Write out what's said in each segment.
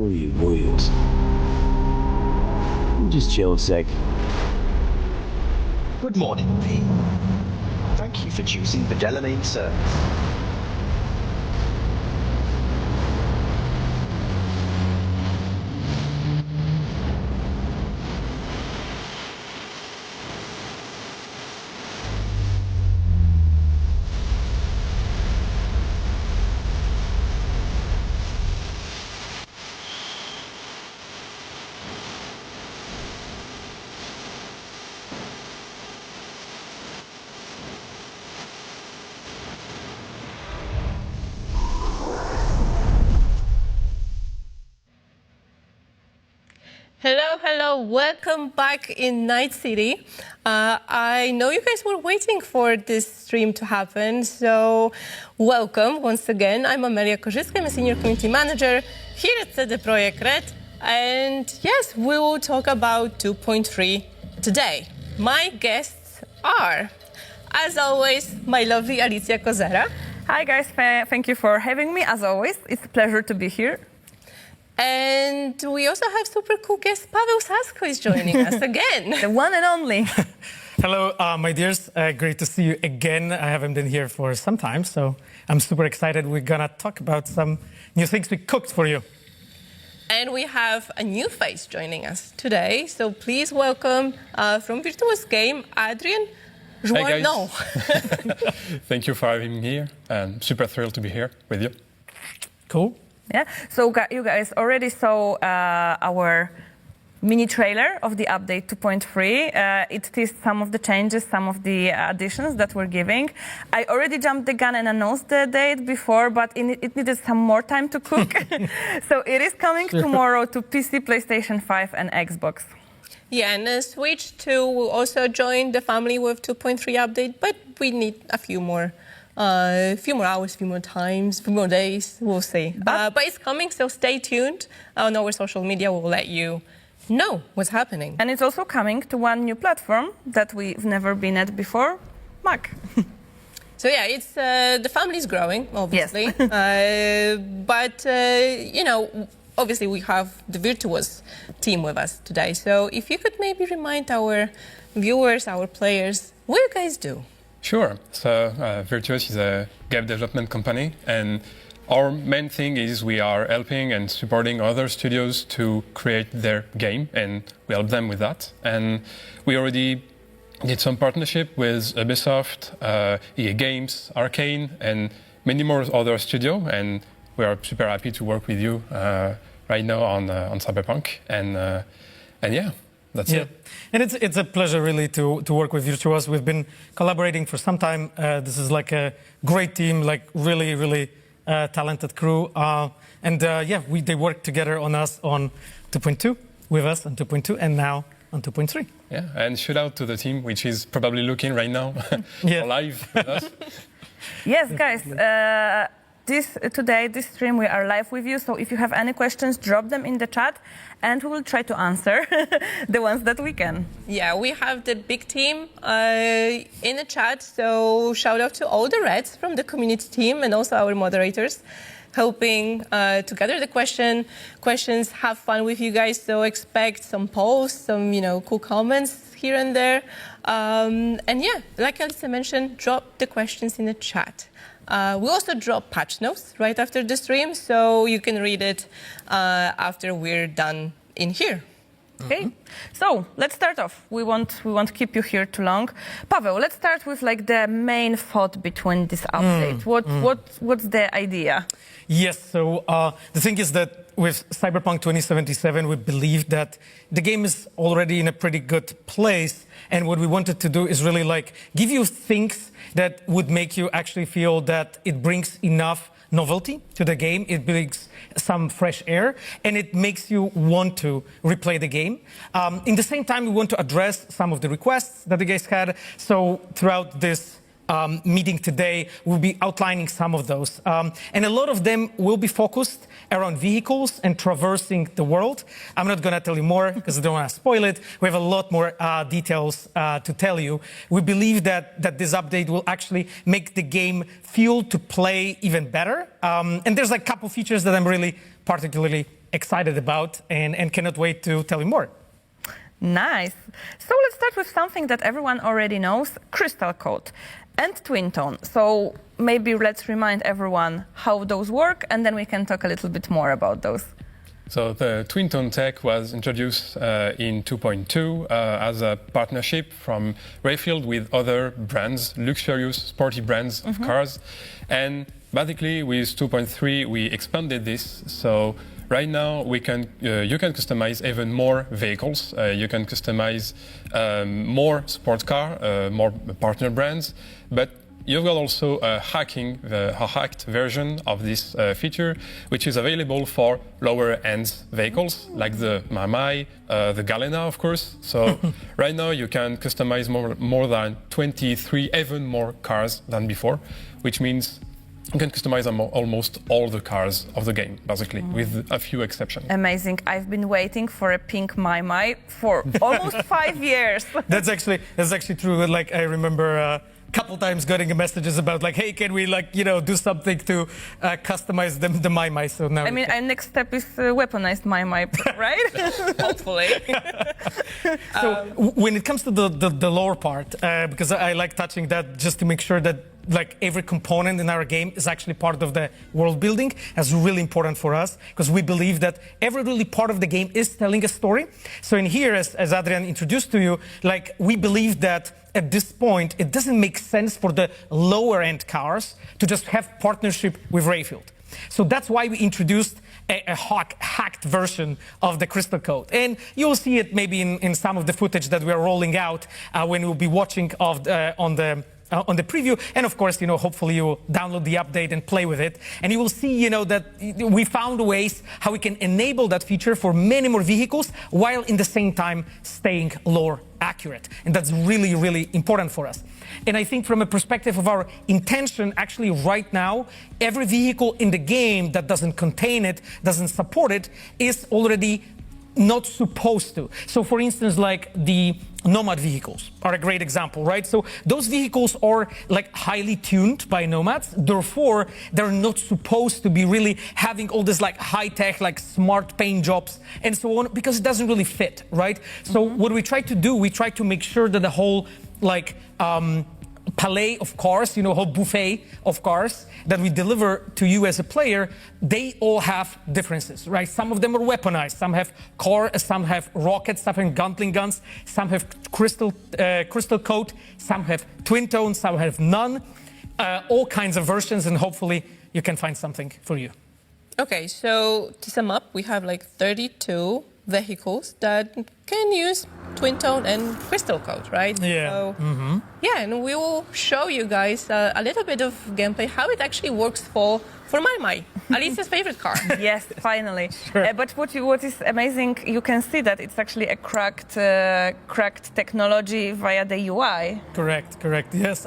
for you, boys. Just chill a sec. Good morning, P. Thank you for choosing the Delamane service. Hello, welcome back in Night City. I know you guys were waiting for this stream to happen, so welcome once again. I'm Amelia Korzycka, I'm a Senior Community Manager here at CD Projekt Red, and yes, we will talk about 2.3 today. My guests are, as always, my lovely Alicja Kozera. Hi guys, thank you for having me, as always. It's a pleasure to be here. And we also have super cool guest Paweł Sasko is joining us again. The one and only. Hello, my dears. Great to see you again. I haven't been here for some time, so I'm super excited. We're gonna talk about some new things we cooked for you. And we have a new face joining us today, so please welcome from Virtuous Game, Adrian. Hey guys. No. Thank you for having me here. I'm super thrilled to be here with you. Cool. Yeah. So you guys already saw our mini trailer of the update 2.3. It teased some of the changes, some of the additions that we're giving. I already jumped the gun and announced the date before, but it needed some more time to cook. So it is coming tomorrow to PC, PlayStation 5 and Xbox. Yeah, and Switch 2 will also join the family with 2.3 update, but we need a few more hours, few more times, few more days, we'll see. But it's coming, so stay tuned. On our social media, we'll let you know what's happening. And it's also coming to one new platform that we've never been at before, Mac. So yeah, it's the family's growing, obviously. Yes. But, you know, obviously we have the Virtuous team with us today. So if you could maybe remind our viewers, our players, what you guys do? Sure. So Virtuous is a game development company, and our main thing is we are helping and supporting other studios to create their game, and we help them with that. And we already did some partnership with Ubisoft, EA Games, Arcane, and many more other studios, and we are super happy to work with you right now on Cyberpunk. And yeah, that's it. And it's a pleasure really to work with Virtuous. We've been collaborating for some time. This is like a great team, like really talented crew. They worked together on us on 2.2, with us on 2.2, and now on 2.3. Yeah, and shout out to the team, which is probably looking right now live with us. Yes, guys. This stream, we are live with you. So if you have any questions, drop them in the chat, and we will try to answer the ones that we can. Yeah, we have the big team in the chat. So shout out to all the Reds from the community team and also our moderators, helping to gather the questions, have fun with you guys. So expect some posts, some cool comments here and there. And yeah, like Alicja mentioned, drop the questions in the chat. We also drop patch notes right after the stream, so you can read it after we're done in here. Okay, so let's start off. We won't keep you here too long. Paweł, let's start with like the main thought between this update. What's the idea? Yes, so the thing is that with Cyberpunk 2077, we believe that the game is already in a pretty good place, and what we wanted to do is really like give you things that would make you actually feel that it brings enough novelty to the game, it brings some fresh air, and it makes you want to replay the game. In the same time, we want to address some of the requests that the guys had. So throughout this meeting today, we'll be outlining some of those. And a lot of them will be focused around vehicles and traversing the world. I'm not going to tell you more because I don't want to spoil it. We have a lot more details to tell you. We believe that this update will actually make the game feel to play even better. And there's like a couple features that I'm really particularly excited about and cannot wait to tell you more. Nice. So let's start with something that everyone already knows, Crystal Code and Twin Tone. So maybe let's remind everyone how those work, and then we can talk a little bit more about those. So the Twin Tone tech was introduced in 2.2 as a partnership from Rayfield with other brands, luxurious, sporty brands of cars. And basically with 2.3, we expanded this. So right now, you can customize even more vehicles. You can customize more sports car, more partner brands, but you've got also a hacked version of this feature, which is available for lower-end vehicles, like the Mai, the Galena, of course. So right now, you can customize more than 23, even more cars than before, which means you can customize almost all the cars of the game, basically, with a few exceptions. Amazing. I've been waiting for a pink Mai for almost 5 years. That's actually true. Like, I remember a couple times getting messages about like, hey, can we do something to customize the Mai? So now I mean, our next step is weaponized Mai, right? Hopefully. So when it comes to the lower part, because I like touching that just to make sure that like every component in our game is actually part of the world building. That's really important for us because we believe that every really part of the game is telling a story. So in here, as Adrian introduced to you, like we believe that at this point, it doesn't make sense for the lower end cars to just have partnership with Rayfield. So that's why we introduced a hacked version of the Crystal Code. And you'll see it maybe in some of the footage that we are rolling out when we'll be watching on the preview. And of course, hopefully you will download the update and play with it. And you will see, that we found ways how we can enable that feature for many more vehicles while in the same time staying lore accurate. And that's really, really important for us. And I think from a perspective of our intention, actually right now, every vehicle in the game that doesn't contain it, doesn't support it, is already not supposed to. So for instance, like the Nomad vehicles are a great example, right? So those vehicles are like highly tuned by Nomads, therefore they're not supposed to be really having all this like high-tech, like smart paint jobs and so on, because it doesn't really fit, right? So what we try to do, we try to make sure that the whole like palette of cars, whole buffet of cars that we deliver to you as a player, they all have differences, right? Some of them are weaponized, some have some have rockets, some have Gatling guns, some have crystal coat, some have twin tone, some have none, all kinds of versions, and hopefully you can find something for you. Okay, so to sum up, we have like 32 vehicles that can use twin tone and crystal code, right? Yeah. So, yeah, and we will show you guys a little bit of gameplay, how it actually works for Mai, Alicia's favorite car. Yes, finally. Sure. But what is amazing, you can see that it's actually a cracked technology via the UI. Correct. Yes,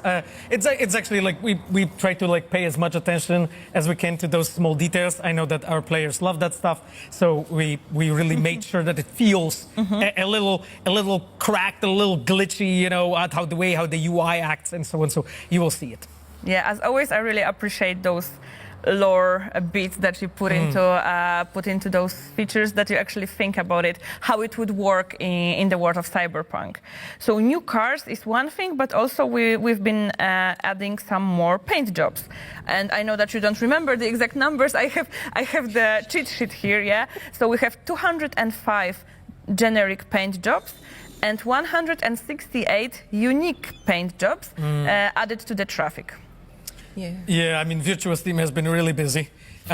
it's actually like we try to like pay as much attention as we can to those small details. I know that our players love that stuff, so we really made sure that it feels a little cracked, a little glitchy, at how the UI acts and so on. So you will see it. Yeah, as always, I really appreciate those lore bits that you put into those features, that you actually think about it, how it would work in the world of Cyberpunk. So new cars is one thing, but also we've been adding some more paint jobs. And I know that you don't remember the exact numbers. I have the cheat sheet here, yeah? So we have 205 generic paint jobs and 168 unique paint jobs added to the traffic. Yeah, I mean, Virtuo's team has been really busy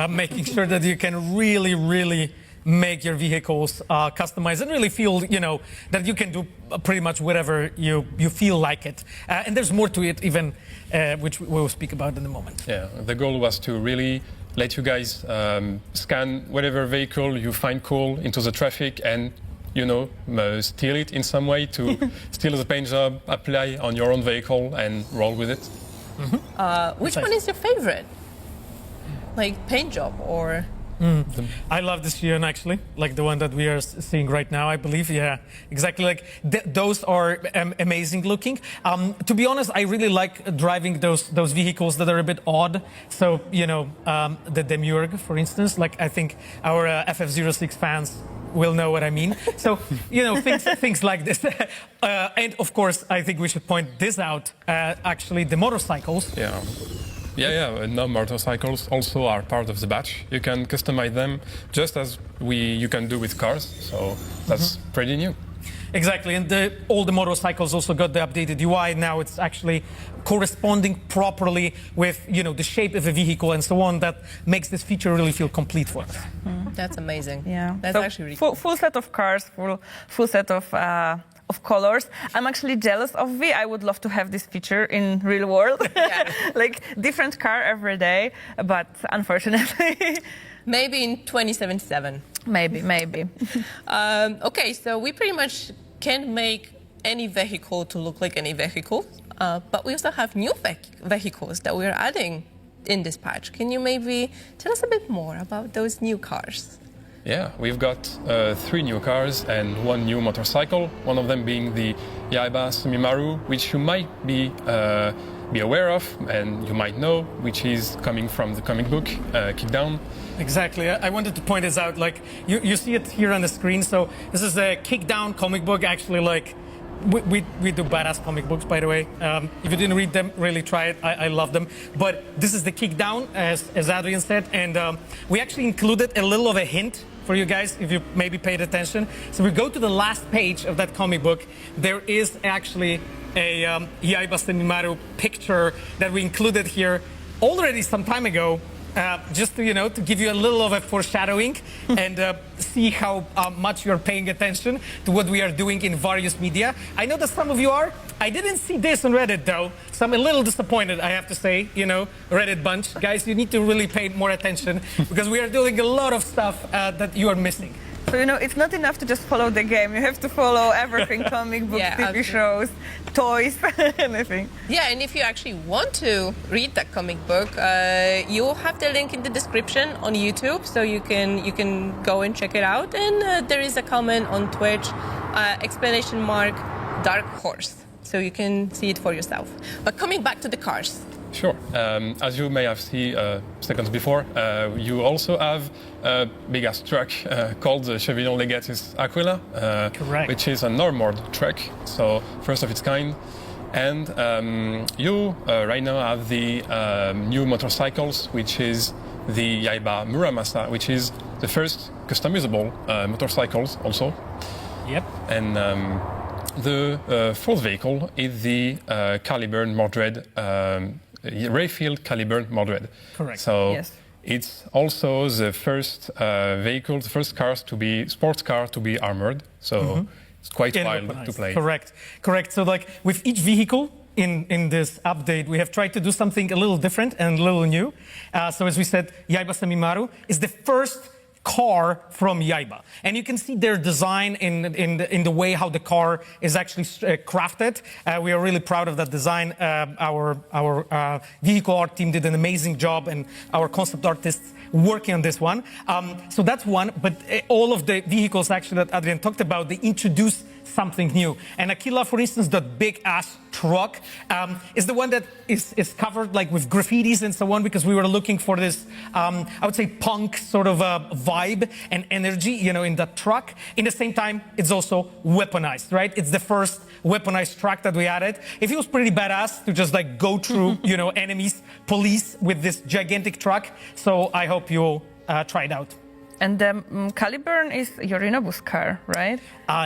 making sure that you can really make your vehicles customized and really feel, that you can do pretty much whatever you feel like it. And there's more to it even, which we'll speak about in a moment. Yeah, the goal was to really let you guys scan whatever vehicle you find cool into the traffic and steal it in some way to steal the paint job, apply on your own vehicle and roll with it. Which one is your favorite? Like paint job or? I love this Xion actually, like the one that we are seeing right now, I believe. Yeah, exactly. Like those are amazing looking. To be honest, I really like driving those vehicles that are a bit odd. So the Demiurge, for instance. Like I think our FF06 fans will know what I mean. So things like this. And of course, I think we should point this out. Actually, the motorcycles. Yeah, no, motorcycles also are part of the batch. You can customize them just as you can do with cars, so that's pretty new. Exactly, and all the motorcycles also got the updated UI. Now it's actually corresponding properly with the shape of a vehicle and so on. That makes this feature really feel complete for us. That's amazing. Yeah, that's so actually really full set of cars, full set of colors. I'm actually jealous of V. I would love to have this feature in real world. Yeah. Like different car every day, but unfortunately. Maybe in 2077. Maybe. Okay, so we pretty much can make any vehicle to look like any vehicle, but we also have new vehicles that we're adding in this patch. Can you maybe tell us a bit more about those new cars? Yeah, we've got 3 new cars and 1 new motorcycle, one of them being the Yaiba Sumimaru, which you might be aware of and you might know, which is coming from the comic book Kickdown. Exactly. I wanted to point this out. Like you see it here on the screen. So this is a Kickdown comic book. Actually, like we do badass comic books, by the way. If you didn't read them, really try it. I love them. But this is the Kickdown, as Adrian said, and we actually included a little of a hint for you guys, if you maybe paid attention. So we go to the last page of that comic book. There is actually a Yaiba Sumimaru picture that we included here already some time ago. Just to give you a little of a foreshadowing and see how much you're paying attention to what we are doing in various media. I know that some of you are. I didn't see this on Reddit though, so I'm a little disappointed, I have to say. Reddit bunch. Guys, you need to really pay more attention because we are doing a lot of stuff that you are missing. So, it's not enough to just follow the game. You have to follow everything, comic books, TV shows, toys, anything. Yeah, and if you actually want to read that comic book, you'll have the link in the description on YouTube, so you can go and check it out. And there is a comment on Twitch, !Dark Horse, so you can see it for yourself. But coming back to the cars. Sure. As you may have seen seconds before, you also have a big-ass truck called the Chevillon Legatus Aquila, which is an armored truck, so first of its kind. And you right now have the new motorcycles, which is the Yaiba Muramasa, which is the first customizable motorcycles also. Yep. And the fourth vehicle is the Caliburn Mordred, Rayfield Caliburn Mordred. Correct. So yes. It's also the first vehicle, the first sports car to be armored. So it's quite wild to play. Correct. So like with each vehicle in this update, we have tried to do something a little different and a little new. So as we said, Yaiba Sumimaru is the first car from Yaiba, and you can see their design in the way how the car is actually crafted. We are really proud of that design. Our vehicle art team did an amazing job, and our concept artists working on this one. So that's one, but all of the vehicles actually that Adrian talked about, they introduce something new. And Aquila, for instance, that big ass truck is the one that is covered like with graffitis and so on, because we were looking for this, I would say, punk sort of vibe and energy, in that truck. In the same time, it's also weaponized, right? It's the first weaponized truck that we added. It feels pretty badass to just like go through, enemies, police with this gigantic truck. So I hope you'll try it out. And the Caliburn is Yorinobu's car, right?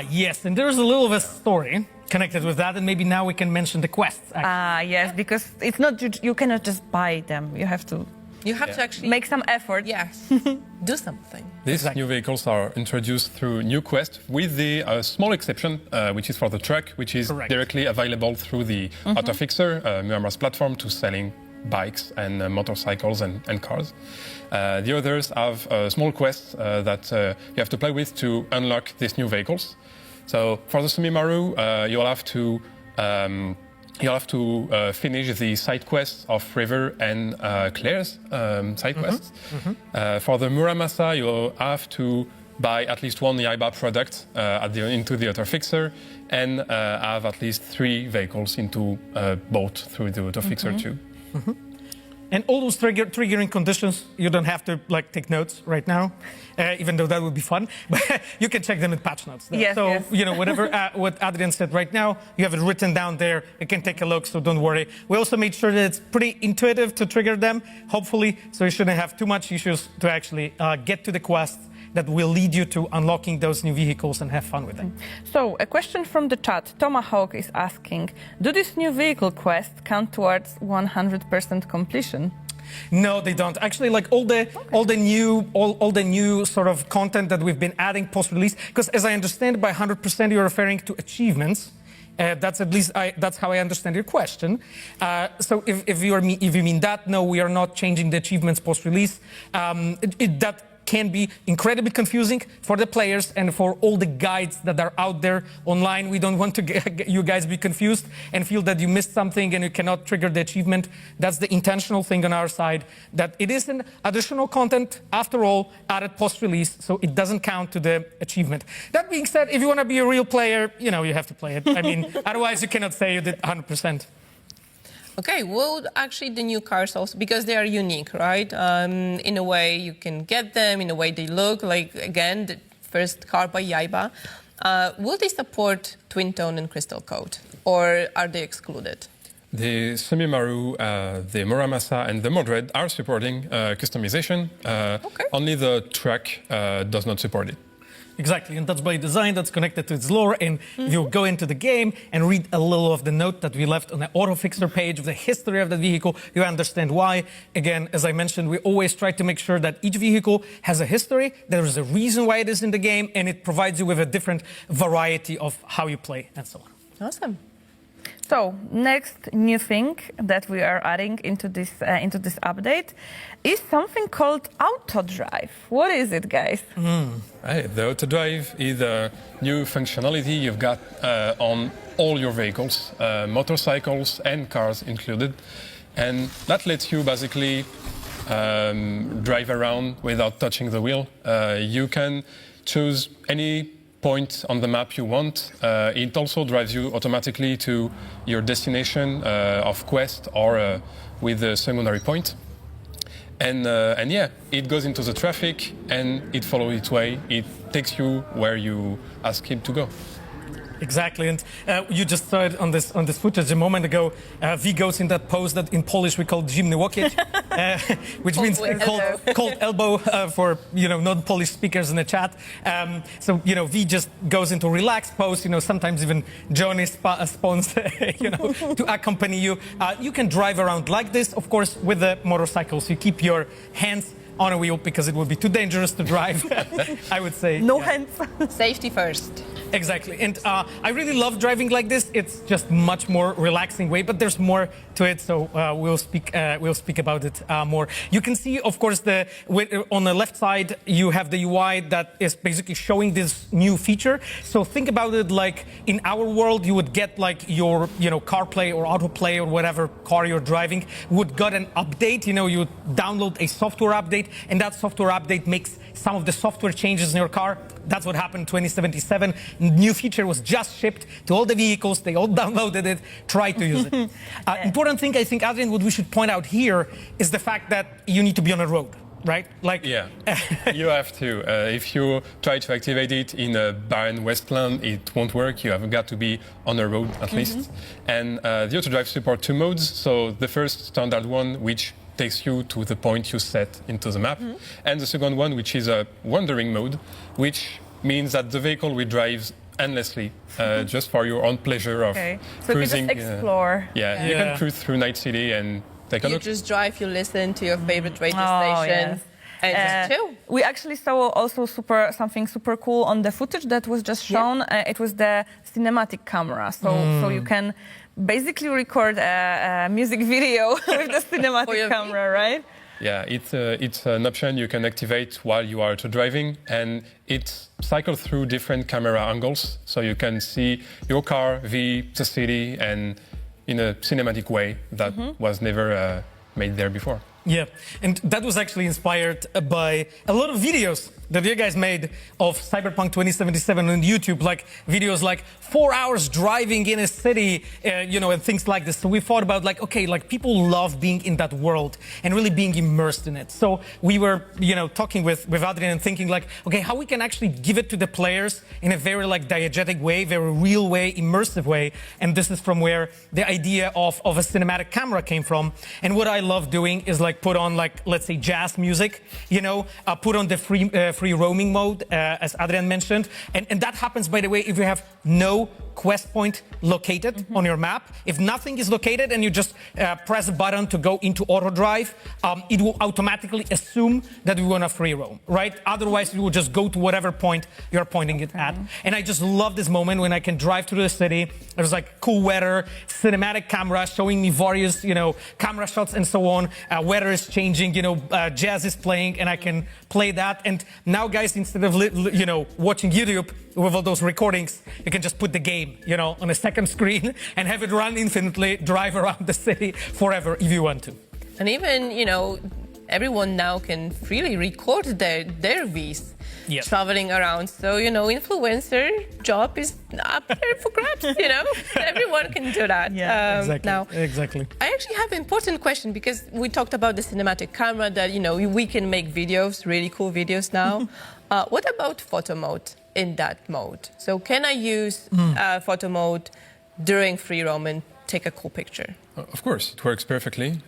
Yes, and there's a little of a story connected with that, and maybe now we can mention the quests. Yes, because it's not you cannot just buy them. You have to actually make some effort. Yes, do something. These new vehicles are introduced through new quests, with the small exception, which is for the truck, which is directly available through the Autofixer, Muammar's platform, to selling bikes and motorcycles and cars. The others have small quests that you have to play with to unlock these new vehicles. So for the Sumimaru, you'll have to you have to finish the side quests of River and Claire's side quests. For the Muramasa, you have to buy at least one Yaiba product into the auto fixer and have at least 3 vehicles into boat through the auto fixer too. And all those triggering conditions, you don't have to like take notes right now, even though that would be fun. But you can check them in patch notes. Yes, so yes. you know whatever what Adrian said right now, you have it written down there. You can take a look, so don't worry. We also made sure that it's pretty intuitive to trigger them, hopefully, so you shouldn't have too much issues to actually get to the quest that will lead you to unlocking those new vehicles and have fun with them. So, a question from the chat. Tomahawk is asking, do this new vehicle quest count towards 100% completion? No, they don't. Actually, like all the new sort of content that we've been adding post-release, because as I understand, by 100% you're referring to achievements. That's at least that's how I understand your question. So if you mean that, no, we are not changing the achievements post-release. That can be incredibly confusing for the players and for all the guides that are out there online. We don't want to get you guys be confused and feel that you missed something and you cannot trigger the achievement. That's the intentional thing on our side, that it is an additional content, after all, added post-release, so it doesn't count to the achievement. That being said, if you want to be a real player, you know, you have to play it. I mean, otherwise you cannot say you did 100%. Okay, well, actually, the new cars also, because they are unique, right? In a way, you can get them, in a way they look, like, again, the first car by Yaiba. Will they support Twin Tone and Crystal Code, or are they excluded? The Sumimaru, the Muramasa, and the Modred are supporting customization. Okay. Only the truck does not support it. Exactly, and that's by design, that's connected to its lore, and if you go into the game and read a little of the note that we left on the auto fixer page of the history of the vehicle, you understand why. Again, as I mentioned, we always try to make sure that each vehicle has a history, there is a reason why it is in the game, and it provides you with a different variety of how you play, and so on. Awesome. So, next new thing that we are adding into this update is something called Auto Drive. What is it, guys? The Auto Drive is a new functionality you've got on all your vehicles, motorcycles and cars included. And that lets you basically drive around without touching the wheel. You can choose any point on the map you want. It also drives you automatically to your destination of quest or with a secondary point. And yeah, it goes into the traffic and it follows its way. It takes you where you ask it to go. Exactly, and you just saw it on this footage a moment ago. V goes in that pose that in Polish we call zimny łokieć, which means cold elbow for non-Polish speakers in the chat. So V just goes into relaxed pose. Sometimes even Johnny spawns to accompany you. You can drive around like this, of course, with the motorcycles. You keep your hands on a wheel because it would be too dangerous to drive. I would say no hands. Safety first. Exactly, and I really love driving like this. It's just much more relaxing way, but there's more to it, so we'll speak about it more. You can see, of course, on the left side you have the UI that is basically showing this new feature. So think about it like in our world, you would get like your CarPlay or AutoPlay or whatever car you're driving would get an update. You would download a software update, and that software update makes some of the software changes in your car. That's what happened in 2077. New feature was just shipped to all the vehicles. They all downloaded it, tried to use it. Important thing, I think, Adrian, what we should point out here is the fact that you need to be on a road, right? Yeah, you have to. If you try to activate it in a barren wasteland, it won't work. You have got to be on a road at least. And the Auto Drive support 2 modes. So the first standard one, which takes you to the point you set into the map. And the second one, which is a wandering mode, which means that the vehicle will drive endlessly, just for your own pleasure of cruising. So you just explore. You can cruise through Night City and take a look. You just drive, you listen to your favorite radio station. Yes. And just chill. We actually saw also something super cool on the footage that was just shown. It was the cinematic camera. So you can basically record a music video with the cinematic camera, right? Yeah, it's an option you can activate while you are driving, and it cycles through different camera angles, so you can see your car, the city, and in a cinematic way that was never made there before. Yeah, and that was actually inspired by a lot of videos that you guys made of Cyberpunk 2077 on YouTube, like videos like 4 hours driving in a city, and things like this. So we thought about like, okay, like people love being in that world and really being immersed in it. So we were, talking with Adrian and thinking like, okay, how we can actually give it to the players in a very like diegetic way, very real way, immersive way. And this is from where the idea of a cinematic camera came from. And what I love doing is like put on like, let's say jazz music, put on the free roaming mode, as Adrian mentioned. And that happens, by the way, if you have no quest point located on your map. If nothing is located and you just press a button to go into auto drive, it will automatically assume that we want to free roam, right? Otherwise, it will just go to whatever point you're pointing it at. And I just love this moment when I can drive through the city. There's like cool weather, cinematic camera showing me various, camera shots and so on. Weather is changing, jazz is playing, and I can play that. And now, guys, instead of watching YouTube with all those recordings, you can just put the game, on a second screen and have it run infinitely, drive around the city forever if you want to. And even, everyone now can freely record their Vs traveling around. So, influencer job is up there for grabs, Everyone can do that Exactly. now. Exactly. I actually have an important question because we talked about the cinematic camera that, we can make videos, really cool videos now. What about photo mode in that mode? So can I use photo mode during free roam and take a cool picture? Of course, it works perfectly.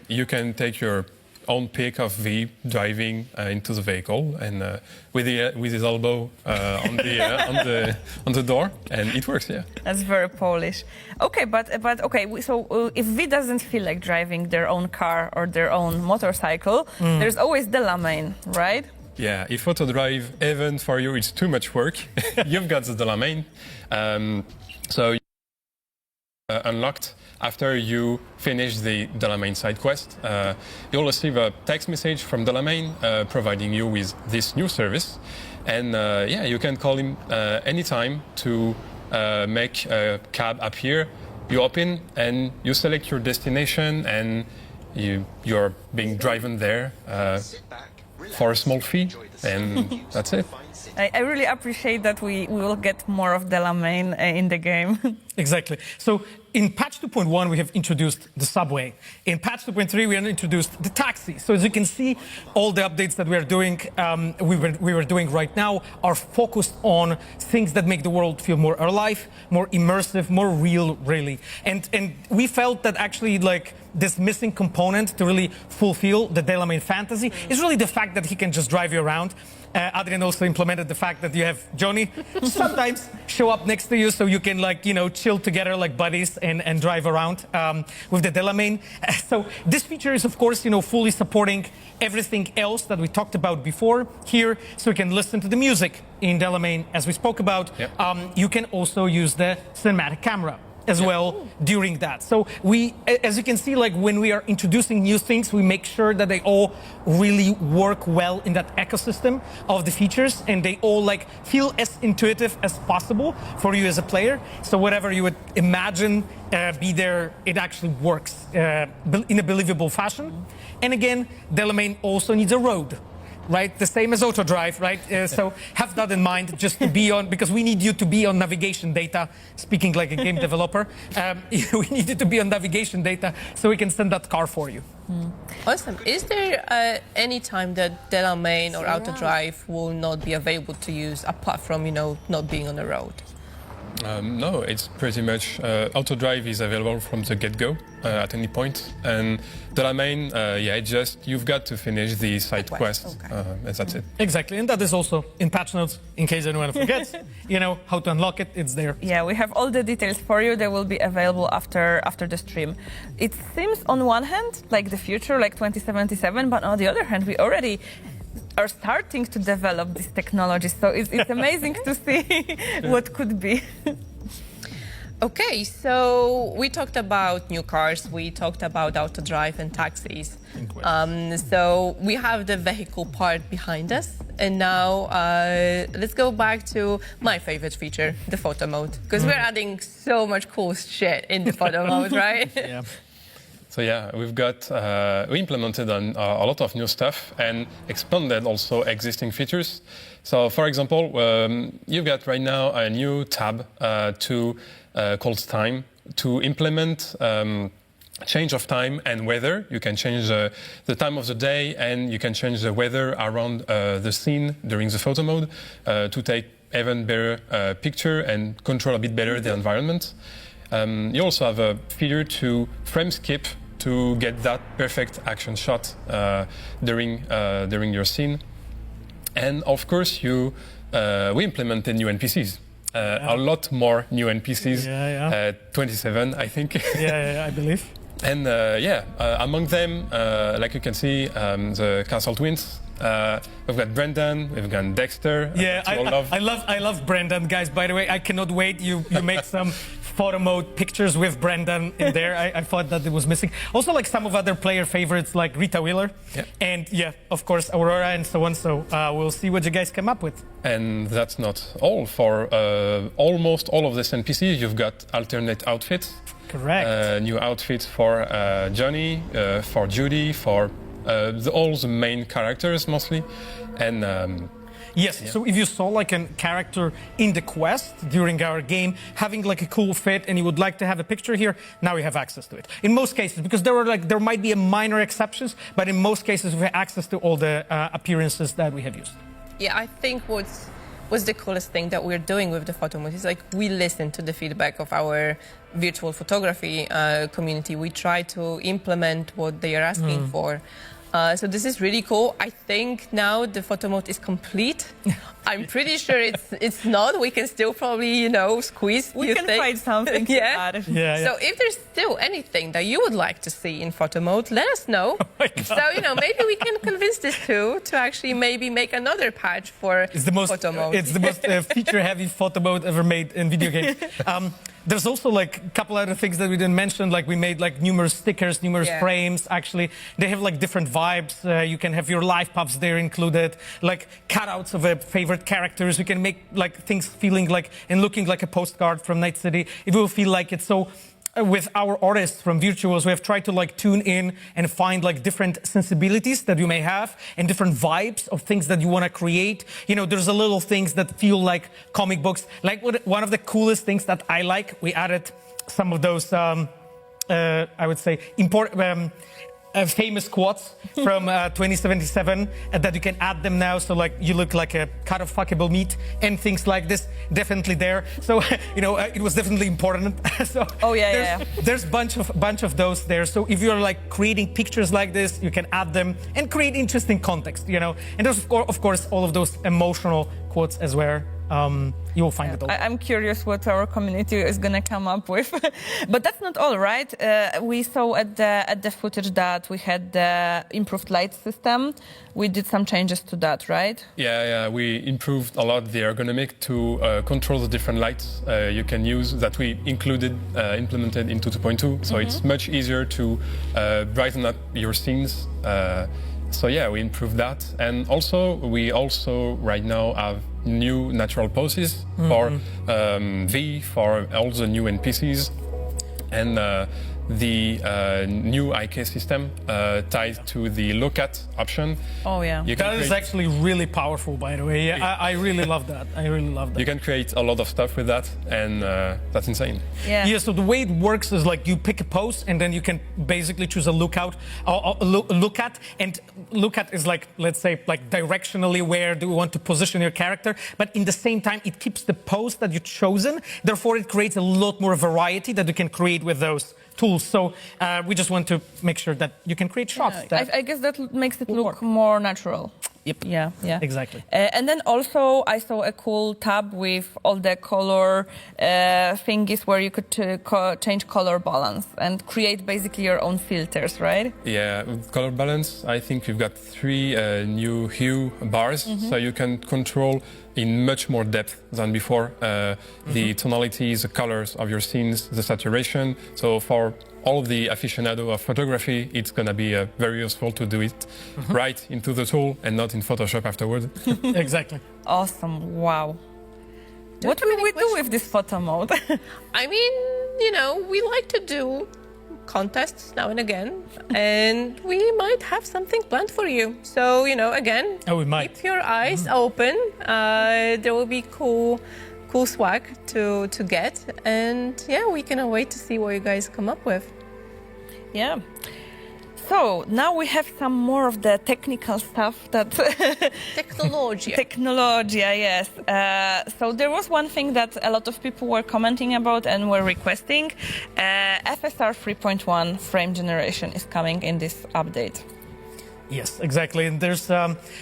You can take your own pic of V driving into the vehicle and with his elbow on the door, and it works. Yeah, that's very Polish. Okay, but okay. So if V doesn't feel like driving their own car or their own motorcycle, there's always the Delamain, right? Yeah, if auto drive even for you it's too much work, you've got the Delamain. So unlocked after you finish the Delamain side quest. You'll receive a text message from Delamain providing you with this new service. And you can call him anytime to make a cab appear. You open and you select your destination and you're being driven there for a small fee, and that's it. I really appreciate that we will get more of Delamain in the game. Exactly. So in patch 2.1, we have introduced the subway. In patch 2.3, we have introduced the taxi. So as you can see, all the updates that we are doing, we were doing right now are focused on things that make the world feel more alive, more immersive, more real, really. And we felt that actually, like, this missing component to really fulfill the Delamain fantasy is really the fact that he can just drive you around. Adrian also implemented the fact that you have Johnny sometimes show up next to you so you can, like, chill together like buddies and drive around with the Delamain. So this feature is, of course, fully supporting everything else that we talked about before here. So you can listen to the music in Delamain, as we spoke about. Yep. You can also use the cinematic camera as well during that. So we, as you can see, like when we are introducing new things, we make sure that they all really work well in that ecosystem of the features, and they all like feel as intuitive as possible for you as a player. So whatever you would imagine be there, it actually works in a believable fashion. And again, Delamain also needs a road. Right, the same as auto drive, right? So have that in mind, just to be on, because we need you to be on navigation data. Speaking like a game developer, we need you to be on navigation data so we can send that car for you. Awesome. Is there any time that Delamain or auto drive will not be available to use apart from, not being on the road? No, it's pretty much auto drive is available from the get-go at any point, and Delamain, it's just you've got to finish the side quest, and that's it. Exactly, and that is also in patch notes in case anyone forgets. How to unlock it. It's there. Yeah, we have all the details for you. They will be available after the stream. It seems on one hand like the future, like 2077, but on the other hand, we already are starting to develop this technology, so it's amazing to see what could be. Okay, so we talked about new cars, we talked about auto drive and taxis. So we have the vehicle part behind us, and now let's go back to my favorite feature, the photo mode, because we're adding so much cool shit in the photo mode, right? Yeah. So yeah, we implemented a lot of new stuff and expanded also existing features. So for example, you've got right now a new tab called time to implement change of time and weather. You can change the time of the day, and you can change the weather around the scene during the photo mode to take even better picture and control a bit better the environment. You also have a feature to frame skip to get that perfect action shot during your scene. And of course, we implemented new NPCs. A lot more new NPCs. 27, I think. I believe. And among them, like you can see, the Castle Twins. We've got Brendan, we've got Dexter. Yeah, I love Brendan, guys. By the way, I cannot wait. You make some photo mode pictures with Brendan in there. I thought that it was missing. Also, like some of other player favorites, like Rita Wheeler, and of course Aurora and so on. So we'll see what you guys come up with. And that's not all. For almost all of these NPCs, you've got alternate outfits. Correct. New outfits for Johnny, for Judy, for all the main characters mostly, and yes. So if you saw like a character in the quest during our game having like a cool fit, and you would like to have a picture here, now we have access to it. In most cases, because there might be a minor exceptions, but in most cases we have access to all the appearances that we have used. Yeah, I think what's the coolest thing that we're doing with the photo mode is like we listen to the feedback of our virtual photography community. We try to implement what they are asking for. So this is really cool. I think now the photo mode is complete. I'm pretty sure it's not. We can still probably, squeeze. We can find something to add. So if there's still anything that you would like to see in photo mode, let us know. So, maybe we can convince this to actually maybe make another patch for photo mode. It's the most feature-heavy photo mode ever made in video games. There's also like a couple other things that we didn't mention, like we made like numerous stickers, numerous frames. Actually, they have like different vibes. You can have your life puffs there included, like cutouts of favorite characters. You can make like things feeling like and looking like a postcard from Night City. It will feel like it. So with our artists from Virtuals, we have tried to like tune in and find like different sensibilities that you may have and different vibes of things that you want to create. There's a little things that feel like comic books. Like one of the coolest things that I like, we added some of those, I would say, famous quotes from 2077 that you can add them now. So like you look like a cut of fuckable meat and things like this definitely there. So it was definitely important. So there's bunch of those there. So if you're like creating pictures like this, you can add them and create interesting context. And there's of course all of those emotional quotes as well. You will find it all. I'm curious what our community is going to come up with. But that's not all, right? We saw at the footage that we had the improved light system. We did some changes to that, right? Yeah. We improved a lot the ergonomic to control the different lights you can use that we implemented into 2.2. So it's much easier to brighten up your scenes. So yeah, we improved that. And we also right now have new natural poses for V, for all the new NPCs, and the new IK system tied to the look at option. Oh yeah, that is actually really powerful, by the way. I really love that. You can create a lot of stuff with that, and that's insane. Yeah. So the way it works is like you pick a pose, and then you can basically choose a look at, and look at is like, let's say, like directionally where do you want to position your character, but in the same time it keeps the pose that you've chosen. Therefore, it creates a lot more variety that you can create with those tools. So we just want to make sure that you can create shots. I guess that makes it look more natural. Yep. Yeah. Exactly. And then also I saw a cool tab with all the color thingies where you could change color balance and create basically your own filters, right? Yeah, with color balance, I think we've got 3 new hue bars, so you can control in much more depth than before the tonalities, the colors of your scenes, the saturation. So for all of the aficionado of photography, it's going to be very useful to do it right into the tool and not in Photoshop afterward. Exactly. Awesome. Wow. What will we do with this photo mode? I mean, you know, we like to do contests now and again, and we might have something planned for you. So, you know, again, Oh, we might. keep your eyes open. There will be cool swag to get, and yeah, we cannot wait to see what you guys come up with. Yeah. So now we have some more of the technical stuff that Technology. Technologia, yes. So there was one thing that a lot of people were commenting about and were requesting. FSR 3.1 frame generation is coming in this update. Yes, exactly. And there's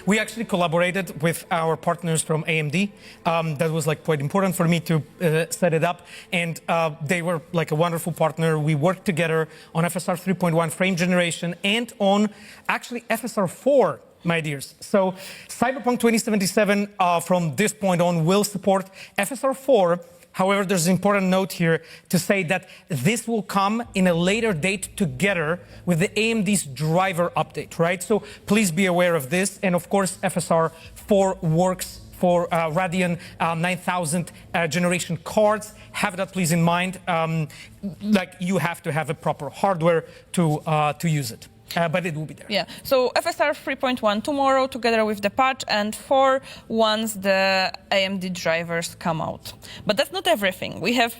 we actually collaborated with our partners from AMD. That was like quite important for me to set it up, and they were like a wonderful partner. We worked together on FSR 3.1 frame generation and on actually FSR 4. My dears. So Cyberpunk 2077 from this point on will support FSR 4. However, there's an important note here to say that this will come in a later date together with the AMD's driver update, right? So please be aware of this. And of course, FSR 4 works for Radeon 9000 generation cards. Have that please in mind. Like you have to have a proper hardware to use it. But it will be there. Yeah, so FSR 3.1 tomorrow together with the patch, and 4 once the AMD drivers come out. But that's not everything. We have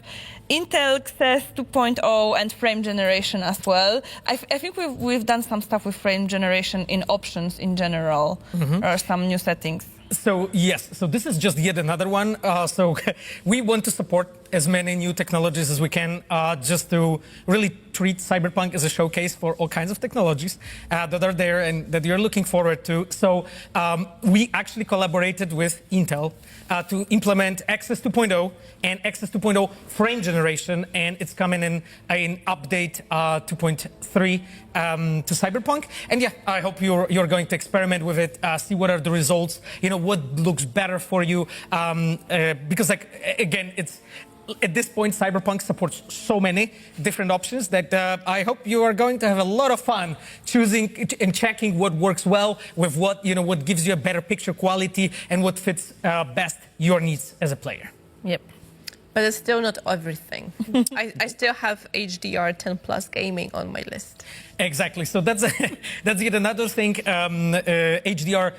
Intel XS 2.0 and frame generation as well. I think we've done some stuff with frame generation in options in general, or some new settings. So yes, so this is just yet another one. So we want to support as many new technologies as we can, just to really treat Cyberpunk as a showcase for all kinds of technologies that are there and that you're looking forward to. So we actually collaborated with Intel to implement XS 2.0 and XS 2.0 frame generation, and it's coming in update 2.3 to Cyberpunk. And yeah, I hope you're going to experiment with it, see what are the results, you know, what looks better for you, because like again, it's at this point Cyberpunk supports so many different options that I hope you are going to have a lot of fun choosing and checking what works well with what, you know, what gives you a better picture quality and what fits best your needs as a player. Yep. But it's still not everything. I still have HDR 10 plus gaming on my list. Exactly. So that's yet another thing. HDR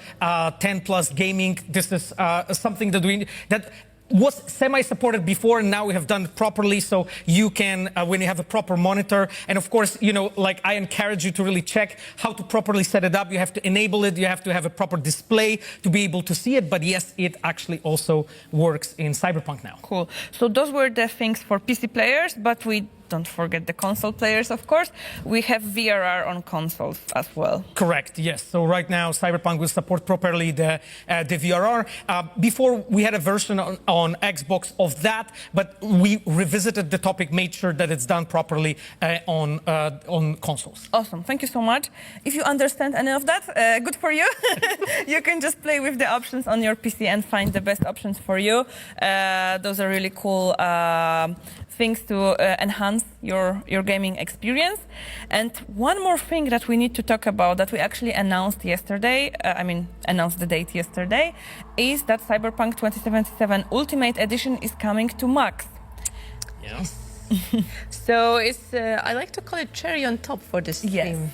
10 plus gaming. This is something that was semi-supported before, and now we have done it properly, so you can, when you have a proper monitor, and of course, you know, like I encourage you to really check how to properly set it up. You have to enable it, you have to have a proper display to be able to see it, but yes, it actually also works in Cyberpunk now. Cool. So those were the things for PC players, but we don't forget the console players, of course. We have VRR on consoles as well. Correct, yes. So right now, Cyberpunk will support properly the VRR. Before, we had a version on Xbox of that, but we revisited the topic, made sure that it's done properly on consoles. Awesome, thank you so much. If you understand any of that, good for you. You can just play with the options on your PC and find the best options for you. Those are really cool things to enhance your gaming experience. And one more thing that we need to talk about that we actually announced yesterday, announced the date yesterday, is that Cyberpunk 2077 Ultimate Edition is coming to Max. Yes. So it's, I like to call it cherry on top for this stream.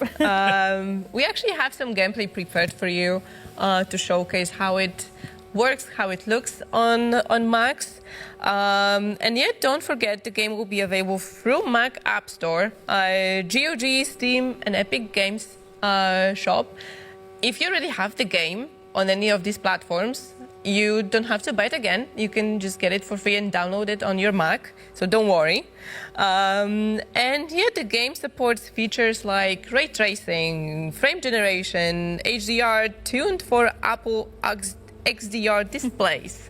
We actually have some gameplay prepared for you to showcase how it works, how it looks on Max. And yet, don't forget, the game will be available through Mac App Store, GOG, Steam, and Epic Games Shop. If you already have the game on any of these platforms, you don't have to buy it again. You can just get it for free and download it on your Mac, so don't worry. And yeah, the game supports features like ray tracing, frame generation, HDR tuned for Apple XDR displays.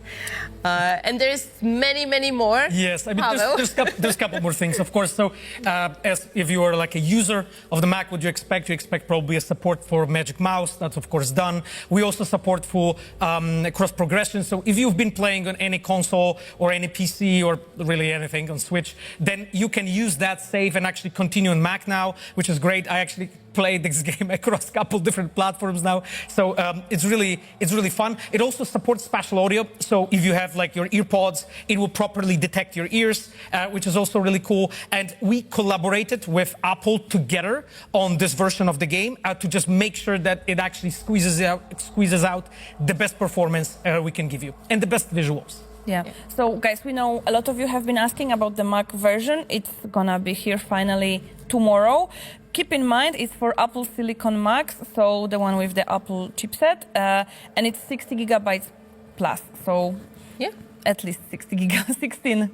And there's many more. Yes, I mean, Pavel? there's a couple more things, of course. So, as if you are like a user of the Mac, what do you expect? You expect probably a support for Magic Mouse. That's of course done. We also support full cross progression. So, if you've been playing on any console or any PC or really anything on Switch, then you can use that save and actually continue on Mac now, which is great. I actually played this game across a couple different platforms now, so it's really fun. It also supports spatial audio, so if you have like your earpods, it will properly detect your ears, which is also really cool. And we collaborated with Apple together on this version of the game to just make sure that it actually squeezes out the best performance we can give you and the best visuals. Yeah. So, guys, we know a lot of you have been asking about the Mac version. It's gonna be here finally tomorrow. Keep in mind, it's for Apple Silicon Macs, so the one with the Apple chipset, and it's 60 gigabytes plus. So, Yeah. at least 16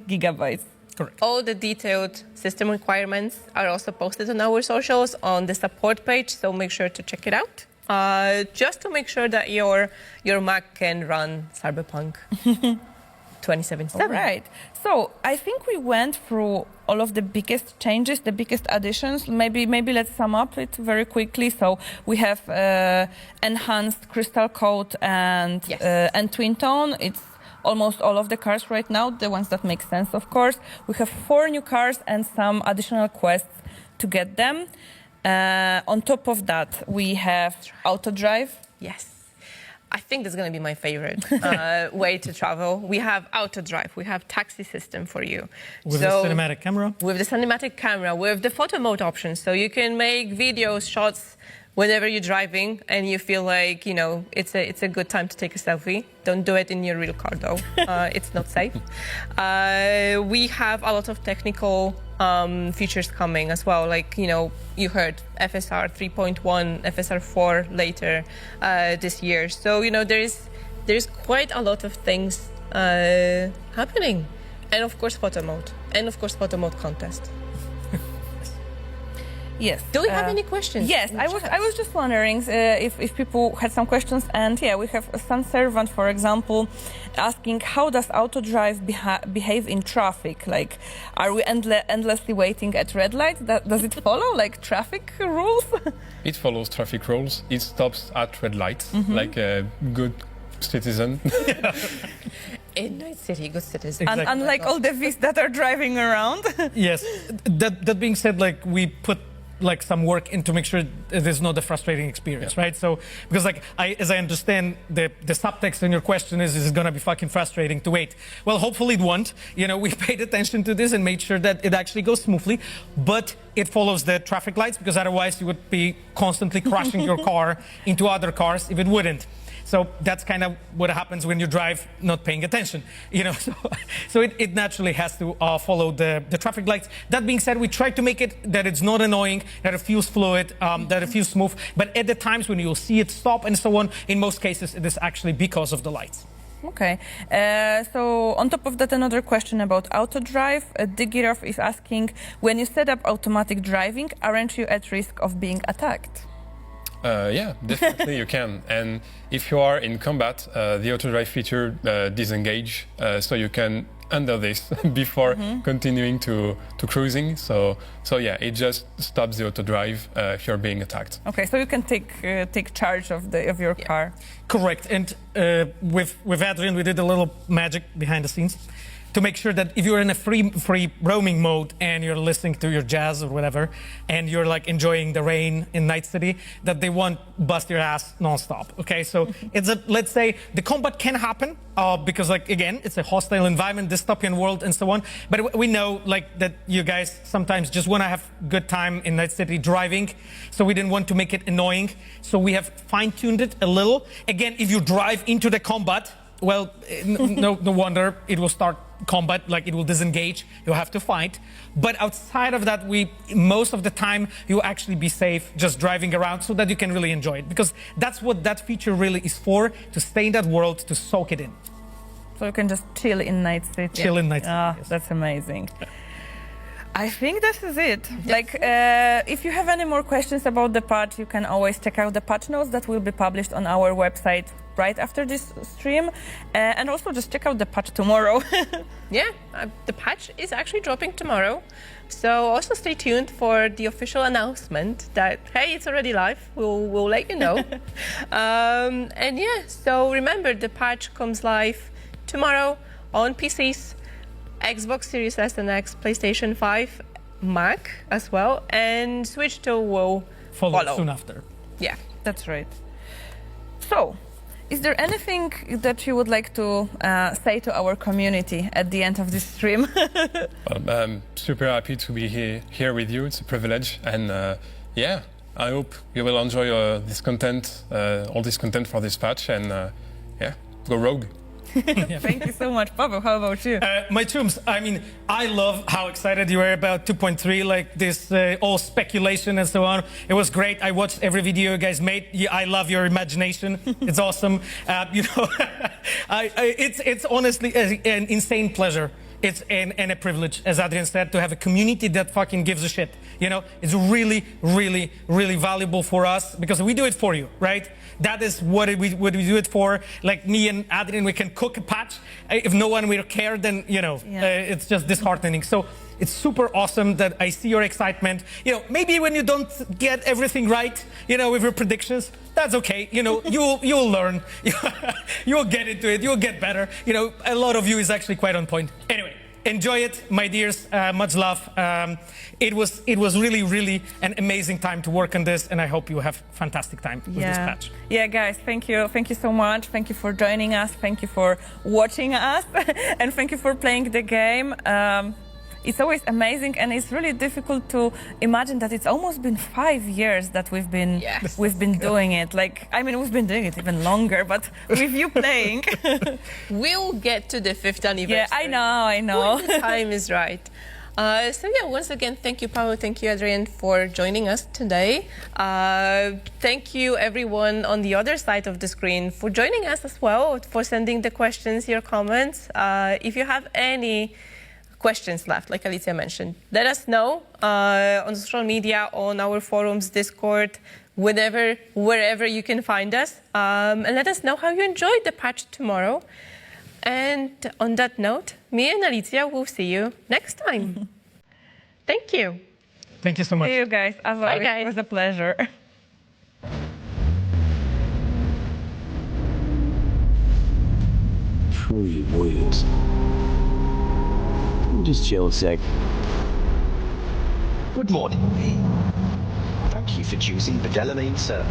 gigabytes. Correct. All the detailed system requirements are also posted on our socials on the support page, so make sure to check it out. Just to make sure that your Mac can run Cyberpunk 2077. All right. So I think we went through all of the biggest changes, the biggest additions. Maybe let's sum up it very quickly. So we have enhanced Crystal Code and Yes. and Twin Tone. It's almost all of the cars right now, the ones that make sense, of course. We have 4 new cars and some additional quests to get them. On top of that, we have Auto Drive. Yes. I think that's going to be my favorite way to travel. We have Auto Drive. We have taxi system for you. With the cinematic camera? With the cinematic camera, with the photo mode option. So you can make videos, shots, whenever you're driving and you feel like, you know, it's a good time to take a selfie. Don't do it in your real car, though. It's not safe. We have a lot of technical features coming as well. Like, you know, you heard FSR 3.1, FSR 4 later this year. So, you know, there's quite a lot of things happening. And of course, photo mode. And of course, photo mode contest. Yes. Do we have any questions? Yes, I was just wondering if people had some questions. And yeah, we have Sun Servant, for example, asking how does Auto Drive behave in traffic? Like, are we endlessly waiting at red light? Does it follow like traffic rules? It follows traffic rules. It stops at red lights, like a good citizen. In Night City, good citizen. Exactly. Unlike all the Vs that are driving around. Yes. That being said, like we put like some work in to make sure there's not a frustrating experience, right? So because like as I understand the subtext in your question is it gonna be fucking frustrating to wait? Well, hopefully it won't. You know, we paid attention to this and made sure that it actually goes smoothly, but it follows the traffic lights because otherwise you would be constantly crashing your car into other cars if it wouldn't. So that's kind of what happens when you drive not paying attention, you know. So it naturally has to follow the traffic lights. That being said, we try to make it that it's not annoying, that it feels fluid, that it feels smooth. But at the times when you'll see it stop and so on, in most cases, it is actually because of the lights. Okay. So on top of that, another question about Auto Drive. Digirov is asking, when you set up automatic driving, aren't you at risk of being attacked? Yeah, definitely you can. And if you are in combat, the auto drive feature disengage, so you can undo this before continuing to cruising. So yeah, it just stops the auto drive if you're being attacked. Okay, so you can take charge of your car. Correct. And with Adrian, we did a little magic behind the scenes to make sure that if you're in a free roaming mode and you're listening to your jazz or whatever, and you're like enjoying the rain in Night City, that they won't bust your ass nonstop. Okay, so let's say the combat can happen because like again, it's a hostile environment, dystopian world, and so on. But we know like that you guys sometimes just want to have good time in Night City driving, so we didn't want to make it annoying. So we have fine-tuned it a little. Again, if you drive into the combat, well, no wonder it will start combat, like it will disengage, you'll have to fight. But outside of that, most of the time, you'll actually be safe just driving around so that you can really enjoy it. Because that's what that feature really is for, to stay in that world, to soak it in. So you can just chill in Night City. Chill in Night City, yes. That's amazing. I think this is it. Like, if you have any more questions about the patch, you can always check out the patch notes that will be published on our website right after this stream. And also just check out the patch tomorrow. Yeah, the patch is actually dropping tomorrow. So also stay tuned for the official announcement that, hey, it's already live. We'll let you know. And yeah, so remember, the patch comes live tomorrow on PCs, Xbox Series S and X, PlayStation 5, Mac as well, and Switch 2 will follow soon after. Yeah, that's right. So, is there anything that you would like to say to our community at the end of this stream? Well, I'm super happy to be here with you. It's a privilege, and yeah, I hope you will enjoy this content, all this content for this patch, and yeah, go rogue. Thank you so much. Pavel, how about you? My Chums, I mean, I love how excited you were about 2.3, like this all speculation and so on. It was great. I watched every video you guys made. I love your imagination. It's awesome. You know, it's honestly an insane pleasure. It's and a privilege, as Adrian said, to have a community that fucking gives a shit. You know, it's really, really, really valuable for us because we do it for you, right? That is what we do it for. Like me and Adrian, we can cook a patch. If no one will care, then, you know, it's just disheartening. So it's super awesome that I see your excitement. You know, maybe when you don't get everything right, you know, with your predictions, that's okay. You know, you'll learn. You'll get into it. You'll get better. You know, a lot of you is actually quite on point. Anyway, enjoy it, my dears. Much love. It was really, really an amazing time to work on this, and I hope you have fantastic time with this patch. Yeah, guys, thank you so much. Thank you for joining us. Thank you for watching us, and thank you for playing the game. It's always amazing, and it's really difficult to imagine that it's almost been 5 years that we've been doing it. Like, I mean, we've been doing it even longer, but with you playing, we'll get to the 5th anniversary. Yeah, I know. When the time is right. So yeah, once again, thank you, Paolo, thank you, Adrian, for joining us today. Thank you, everyone on the other side of the screen, for joining us as well, for sending the questions, your comments. If you have any questions left, like Alicia mentioned, let us know on social media, on our forums, Discord, wherever you can find us, and let us know how you enjoyed the patch tomorrow. And on that note, me and Alicia will see you next time. Thank you. Thank you so much. See you guys. As always, it was a pleasure. Pretty weird. Just chill a sec. Good morning. Thank you for choosing the Delamine, sir.